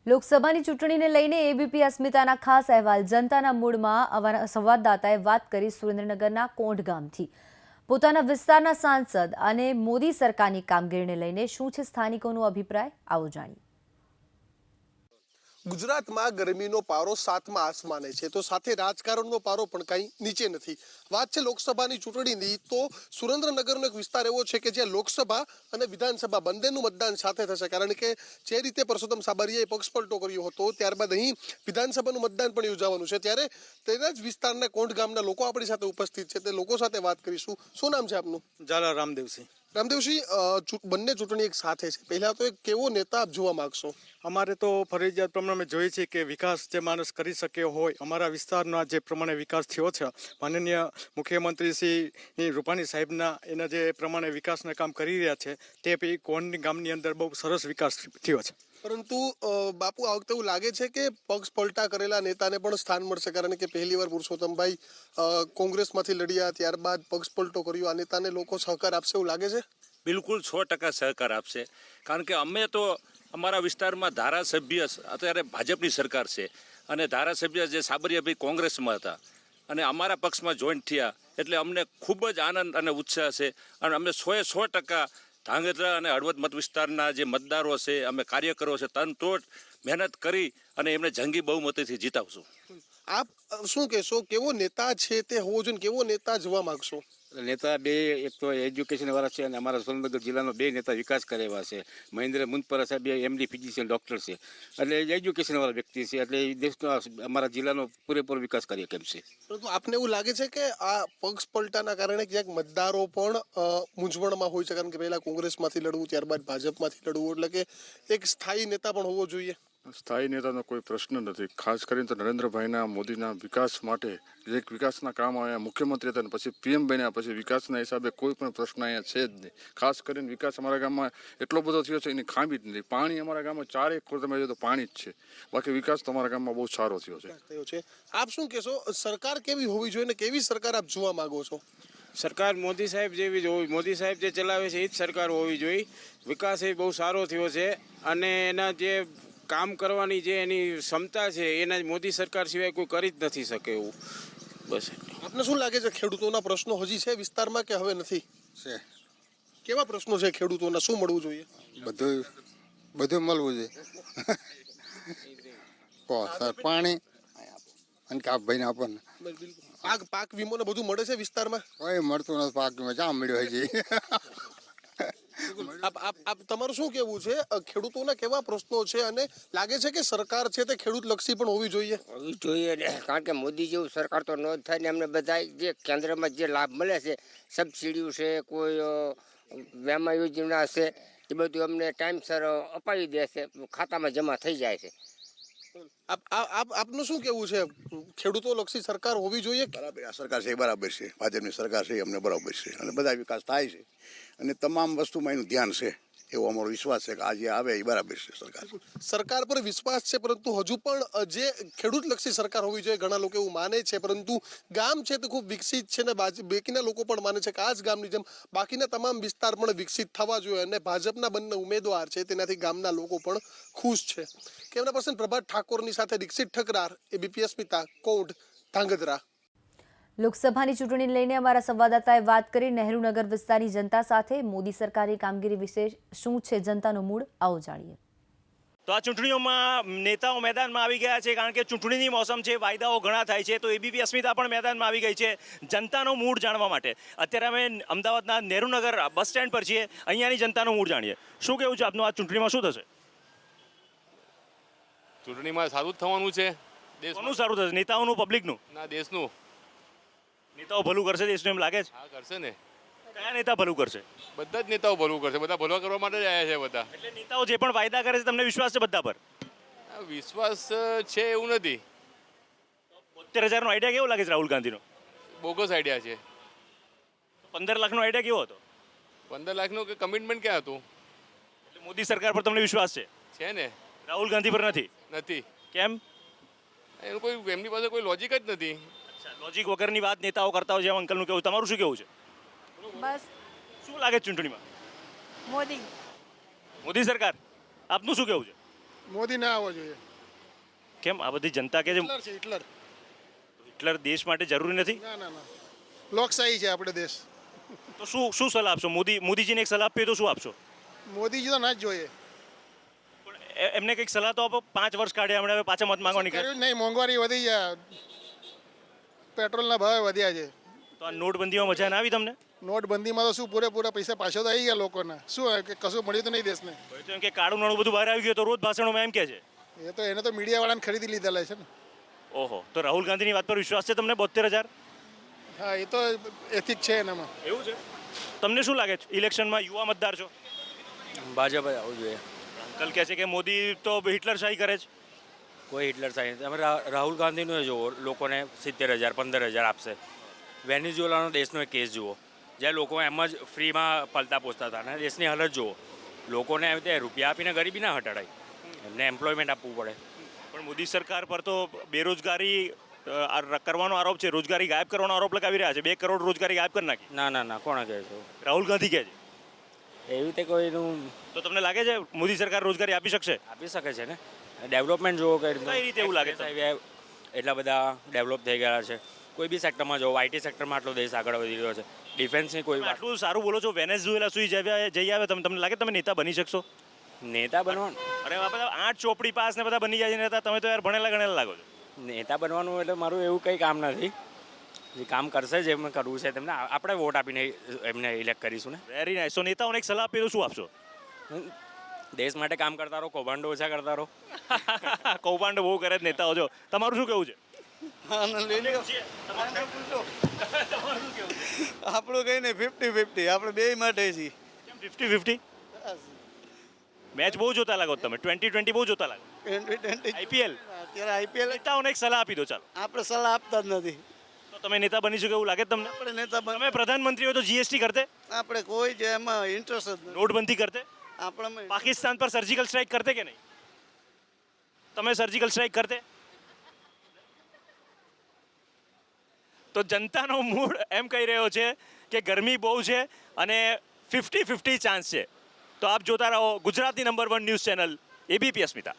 લોકસભાની ચૂંટણીને લઈને એબીપી અસ્મિતાના ખાસ અહેવાલ જનતાના મૂડમાં અમારા સંવાદદાતાએ વાત કરી સુરેન્દ્રનગરના કોંઢ ગામથી પોતાના વિસ્તારના સાંસદ અને મોદી સરકારની કામગીરીને લઈને શું છે સ્થાનિકોનો અભિપ્રાય આવો જાણીએ। ગુજરાતમાં ગરમીનો પારો 7મા આસમાને છે તો સાથે રાજકારણનો પારો પણ કંઈ નીચે નથી। વાત છે લોકસભાની ચૂંટણીની તો સુરેન્દ્રનગરનો એક વિસ્તાર એવો છે કે જ્યાં લોકસભા અને વિધાનસભા બંનેનું મતદાન સાથે થશે, કારણ કે જે રીતે પરસોત્તમ સાબરિયાએ પક્ષપલટો કર્યો હતો ત્યારબાદ અહીં વિધાનસભાનું મતદાન પણ યોજાવાનું છે, ત્યારે તેના જ વિસ્તારના કોંઢ ગામના લોકો આપણી સાથે ઉપસ્થિત છે। તે લોકો સાથે વાત કરીશું। શું નામ છે આપનું? ઝાલા રામદેવસિંહ। રામદેવસિંહ, બંને ચૂંટણી એક સાથે છે, પહેલા તો એક કેવો નેતા આપ જોવા માંગશો? અમારે તો ફરજિયાત પ્રમાણે જોઈએ છે કે વિકાસ જે માણસ કરી શકે હોય, અમારા વિસ્તારના જે પ્રમાણે વિકાસ થયો છે માનનીય મુખ્યમંત્રી શ્રી રૂપાણી સાહેબના એના જે પ્રમાણે વિકાસના કામ કરી રહ્યા છે તે પૈકી કોંઢ ગામની અંદર બહુ સરસ વિકાસ થયો છે। પરંતુ બાપુ, આ વખતે એવું લાગે છે કે પક્ષ પલટા કરેલા નેતાને પણ સ્થાન મળશે, કારણ કે પહેલીવાર પુરુષોત્તમભાઈ કોંગ્રેસમાંથી લડ્યા, ત્યારબાદ પક્ષ પલટો કર્યો, આ નેતાને લોકો સહકાર આપશે એવું લાગે છે? બિલકુલ 100% સહકાર આપશે, કારણ કે અમે તો અમારા વિસ્તારમાં ધારાસભ્ય અત્યારે ભાજપની સરકાર છે અને ધારાસભ્ય જે સાબરિયાભાઈ કોંગ્રેસમાં હતા અને અમારા પક્ષમાં જોઈન્ટ થયા, એટલે અમને ખૂબ જ આનંદ અને ઉત્સાહ છે અને અમે 100% ધાંગધ્રા અને હળવદ મત વિસ્તારના જે મતદારો છે, અમે કાર્યકરો છે, તનતોડ મહેનત કરી અને એમને જંગી બહુમતીથી જીતાવશું। આપ શું કહેશો, કેવો નેતા છે તે હોવો જોઈએ, કેવો નેતા જોવા માંગશો? નેતા બે એક તો એજ્યુકેશન વાળા છે અને અમારા સુરેન્દ્રનગર જિલ્લાનો બે નેતા વિકાસ કરે એવા છે। મહેન્દ્ર મુનપરા સાહેબ એમડી ફિઝિશિયન ડૉક્ટર છે, એટલે એજ્યુકેશન વાળા વ્યક્તિ છે, એટલે એ દેશનો અમારા જિલ્લાનો પૂરેપૂરો વિકાસ કાર્ય કેમ છે। પરંતુ આપને એવું લાગે છે કે આ પક્ષ પલટાના કારણે ક્યાંક મતદારો પણ મૂંઝવણમાં હોય છે, કારણ કે પહેલા કોંગ્રેસમાંથી લડવું, ત્યારબાદ ભાજપમાંથી લડવું, એટલે કે એક સ્થાયી નેતા પણ હોવો જોઈએ? સ્થાયી નેતાનો કોઈ પ્રશ્ન નથી, ખાસ કરીને તો નરેન્દ્રભાઈના મોદીના વિકાસ માટે જે વિકાસના કામ આવ્યા, મુખ્યમંત્રી હતા પછી પીએમ બન્યા પછી વિકાસના હિસાબે કોઈ પણ પ્રશ્ન અહીંયા છે જ નહીં। ખાસ કરીને વિકાસ અમારા ગામમાં એટલો બધો થયો છે એની ખામી જ નથી। પાણી અમારા ગામમાં 4 એકર તમે જો તો પાણી જ છે, બાકી વિકાસ તો અમારા ગામમાં બહુ સારો થયો છે। આપ શું કહેશો, સરકાર કેવી હોવી જોઈએ ને કેવી સરકાર આપ જોવા માંગો છો? સરકાર મોદી સાહેબ જેવી જ હોવી, મોદી સાહેબ જે ચલાવે છે એ જ સરકાર હોવી જોઈએ। વિકાસ એ બહુ સારો થયો છે અને એના જે કામ કરવાની જે એની ક્ષમતા છે એના મોદી સરકાર સિવાય કોઈ કરી જ નથી શકે એવું। બસ આપને શું લાગે છે, ખેડૂતોના પ્રશ્નો હજી છે વિસ્તારમાં કે હવે નથી? છે। કેવા પ્રશ્નો છે ખેડૂતોના, શું મળવું જોઈએ? બધું મળવું જોઈએ। પાણી અને કાપ ભાઈને આપણને પાક વીમો ને બધું મળે છે વિસ્તારમાં? કોઈ મળતું નથી, પાક ક્યાં મળ્યો છે? આપ તમારું શું કેવું છે, ખેડૂતોના કેવા પ્રશ્નો છે અને લાગે છે કે સરકાર છે તે ખેડૂત લક્ષી પણ હોવી જોઈએ? હોવી જોઈએ, કારણ કે મોદી જેવું સરકાર તો ન જ થાય ને। અમને બધા જે કેન્દ્રમાં જે લાભ મળે છે, સબસિડીઓ છે, કોઈ વીમા યોજના છે, એ બધું અમને ટાઈમસર અપાવી દે છે, ખાતામાં જમા થઈ જાય છે। આપનું શું કેવું છે, ખેડૂતો લક્ષી સરકાર હોવી જોઈએ? બરાબર, આ સરકાર છે બરાબર છે, ભાજપની સરકાર છે અમને બરાબર છે અને બધા વિકાસ થાય છે અને તમામ વસ્તુમાં એનું ધ્યાન છે એવો અમારો વિશ્વાસ છે કે આજે આવે એ બરાબર છે સરકાર। સરકાર પર વિશ્વાસ છે, પરંતુ હજુ પણ જે ખેડૂત લક્ષી સરકાર હોવી જોઈએ ઘણા લોકો એવું માને છે, પરંતુ ગામ છે તે ખૂબ વિકસિત છે ને બાકીના લોકો પણ માને છે કે આ જ ગામની જેમ બાકીના તમામ વિસ્તાર પણ વિકસિત થવા જોઈએ અને ભાજપના બંને ઉમેદવાર છે તેનાથી ગામના લોકો પણ ખુશ છે। કેમેરા પર્સન પ્રભાત ઠાકોરની સાથે દીક્ષિત ઠકરાર, એબીપી અસ્મિતા, કોંઢ, ધાંગધ્રા। લોકસભાની ચૂંટણીને લઈને અમારા સંવાદદાતાએ વાત કરી નહેરુનગર વિસ્તારની જનતા સાથે મોદી સરકારની કામગીરી વિશે શું છે જનતાનો મૂડ, આવો જાણીએ। તો આ ચૂંટણીઓમાં નેતાઓ મેદાનમાં આવી ગયા છે, કારણ કે ચૂંટણીની મોસમ છે, વાયદાઓ ઘણા થાય છે, તો એબીપી અસ્મિતા પણ મેદાનમાં આવી ગઈ છે જનતાનો મૂડ જાણવા માટે। અત્યારે અમે અમદાવાદના નહેરુનગર બસ સ્ટેન્ડ પર છીએ, અહીંયાની જનતાનો મૂડ જાણીએ। શું કહેવું છે આપનું, આ ચૂંટણીમાં શું થશે? ચૂંટણીમાં સારું જ થવાનું છે। કોનું સારું થશે, નેતાઓનું, પબ્લિકનું? ના, દેશનું। નેતાઓ ભલું કરશે દેશનું એમ લાગે છે? હા, કરશે ને। કયા નેતા ભલું કરશે? બધા જ નેતાઓ ભલું કરશે, બધા ભલું કરવા માટે જ આવ્યા છે બધા। એટલે નેતાઓ જે પણ વાયદા કરે છે તમને વિશ્વાસ છે બધા પર? વિશ્વાસ છે એવું નથી। 72,000નો આઈડિયા કેવો લાગે છે રાહુલ ગાંધીનો? બોગસ આઈડિયા છે। 15 લાખનો આઈડિયા કેવો હતો? 15 લાખનું કે કમિટમેન્ટ ક્યાં હતું? એટલે મોદી સરકાર પર તમને વિશ્વાસ છે? છે ને। રાહુલ ગાંધી પર નથી? નથી। કેમ? એનું કોઈ, એમની પાસે કોઈ લોજિક જ નથી। લોજિક વગરની વાત નેતાઓ કરતા હોય છે, અંકલનું કેવું, તમારું શું કેવું છે? બસ શું લાગે છે ચૂંટણીમાં? મોદી મોદી સરકાર, આપનું શું કેવું છે? મોદી ના આવવો જોઈએ. કેમ આ બધી જનતા કે છે હિટલર છે હિટલર. હિટલર દેશ માટે જરૂરી નથી? ના ના ના, લોકશાહી છે આપણે દેશ. તો શું સલાહ આપશો? મોદીજીને એક સલાહ આપવી હોય તો શું આપશો? મોદીજી તો ના જ જોઈએ. એમને કંઈક સલાહ તો આપો. 5 વર્ષ કાઢ્યા એમણે, હવે પાછા મત માંગવા નીકળ્યા. કર્યું જ નહીં, મોંઘવારી વધી ગયા, પેટ્રોલના ભાવ વધ્યા છે. તો આ નોટબંધીમાં મજા ના આવી તમને? નોટબંધીમાં તો શું પૂરેપૂરા પૈસા પાછો તો આવી ગયા લોકોના. શું કે કશું મળ્યું તો નહીં દેશને. હવે તો એમ કે કાળું નાણું બધું બહાર આવી ગયું તો રોજ ભાષણોમાં એમ કે છે. એ તો એને તો મીડિયાવાળાને ખરીદી લીધેલા છે ને. ઓહો, તો રાહુલ ગાંધીની વાત પર વિશ્વાસ છે તમને? 72,000? હા, એ તો એથી જ છે એનામાં. એવું છે? તમને શું લાગે છે ઇલેક્શનમાં? યુવા મતદાર છો. ભાજપ જ આવવું જોઈએ. અંકલ કહે છે કે મોદી તો હિટલર શાહી કરે છે. કોઈ હિટલર સાઈન તમે રાહુલ ગાંધીનું જુઓ, લોકોને 70,000 15,000 આપશે. વેનેઝુએલાનો દેશનો એક કેસ જુઓ, જ્યાં લોકો એમ જ ફ્રીમાં પલતા પોસતા હતા, અને દેશની હાલત જુઓ. લોકોને એમ રીતે રૂપિયા આપીને ગરીબી ના હટાડાય, એમને એમ્પ્લોયમેન્ટ આપવું પડે. પણ મોદી સરકાર પર તો બેરોજગારી કરવાનો આરોપ છે, રોજગારી ગાયબ કરવાનો આરોપ લગાવી રહ્યા છે. 2 કરોડ રોજગારી ગાયબ કરી નાખી. ના કોણે કહે છે? રાહુલ ગાંધી કહે છે. એવી રીતે કોઈનું તો તમને લાગે છે મોદી સરકાર રોજગારી આપી શકશે? આપી શકે છે ને. ડેવલપમેન્ટ જુઓ કઈ કઈ રીતે એવું લાગે છે? હાઈવે એટલા બધા ડેવલપ થઈ ગયા છે. કોઈ બી સેક્ટરમાં જુઓ, આઈટી સેક્ટરમાં આટલો દેશ આગળ વધી ગયો છે. ડિફેન્સની કોઈ વાત. આટલું સારું બોલો છો, વેનેઝુએલા સુધી જઈ આવે, તમને લાગે તમે નેતા બની શકશો? નેતા બનવાનું, અરે આ બધા 8 ચોપડી પાસ ને બધા બની જાય છે નેતા. તમે તો યાર ભણેલા ગણેલા લાગો છો. નેતા બનવાનું એટલે મારું એવું કંઈ કામ નથી. જે કામ કરશે, જે એમને કરવું છે તેમને આપણે વોટ આપીને એમને ઇલેક્ટ કરીશું ને. Very nice. તો નેતાઓને એક સલાહ આપી તો શું આપશો? દેશ માટે કામ કરતા રહો, કૌભાંડો ઓછા કરતા રહો. કૌભાંડ બહુ કરે જ નેતાઓ છો. તમારું શું કેવું છે? આપણું કઈ નહીં, 50-50 આપણે બે માટે છીએ. 50-50 મેચ બહુ જોતા લાગો તમે. 2020 બહુ જોતા લાગો. 2020 આઈપીએલ અત્યારે આઈપીએલ નેતાઓને એક સલાહ આપી દો ચાલો. આપણે સલાહ આપતા જ નથી. તો તમે નેતા બની શકો એવું લાગે તમને? આપણે નેતા તમે પ્રધાનમંત્રી હોય તો જીએસટી કરતે? આપણે કોઈ જ એમાં ઇન્ટરેસ્ટ જ નથી. નોટબંધી કરતે? આપણે પાકિસ્તાન પર સર્જિકલ સ્ટ્રાઇક કરતે કે નહીં? તમે સર્જિકલ સ્ટ્રાઇક કરતે? તો જનતાનો મૂડ એમ કહી રહ્યો છે કે ગરમી બહુ છે અને 50-50 ચાન્સ છે. તો આપ જોતા રહો ગુજરાતની નંબર 1 ન્યૂઝ ચેનલ એબીપી અસ્મિતા.